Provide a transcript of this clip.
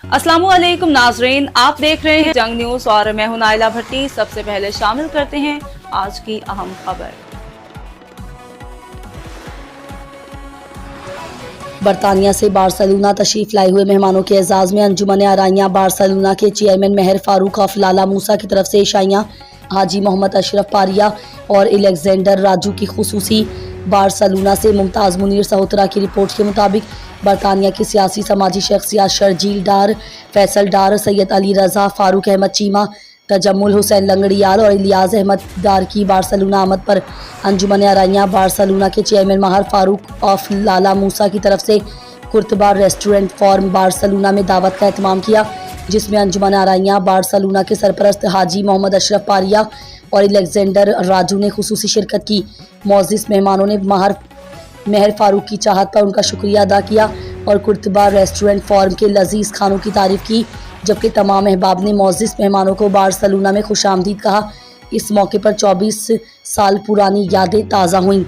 अस्सलामुअलैकुम नाजरीन, आप देख रहे हैं जंग न्यूज और मैं हूं नाइला भट्टी। सबसे पहले शामिल करते हैं आज की अहम खबर। बरतानिया से बार्सिलोना तशरीफ लाए हुए मेहमानों के एजाज में अंजुमन आराइयाँ बार्सिलोना के चेयरमैन महर फारूक ऑफ लाला मूसा की तरफ से ईशाइयाँ हाजी मोहम्मद अशरफ पारिया और एलेक्जेंडर राजू की खुसूसी। बार्सिलोना से मुमताज़ मुनीर सहोत्रा की रिपोर्ट के मुताबिक बरतानिया की सियासी समाजी शख्सियात शर्जील डार, फैसल डार, सैयद अली रज़ा, फारूक अहमद चीमा, तजम्मुल हुसैन लंगड़ियाल और इलियास अहमद डार की बार्सिलोना आमद पर अंजुमन आराइयाँ बार्सिलोना के चेयरमैन महर फारूक ऑफ लाला मूसा की तरफ से कुर्तबा रेस्टोरेंट फॉर्म बार्सिलोना में दावत का एहतमाम किया, जिसमें अंजुमन आराइयाँ बार्सिलोना के सरपरस्त हाजी मोहम्मद अशरफ पारिया और एलेक्जेंडर राजू ने खुसूसी शिरकत की। मोअज़्ज़िज़ मेहमानों ने महर फारूक की चाहत पर उनका शुक्रिया अदा किया और कुर्तबा रेस्टोरेंट फॉर्म के लजीज खानों की तारीफ की, जबकि तमाम अहबाब ने मोअज़्ज़िज़ मेहमानों को बार्सिलोना में खुशामदीद कहा। इस मौके पर 24 साल पुरानी यादें ताज़ा हुईं।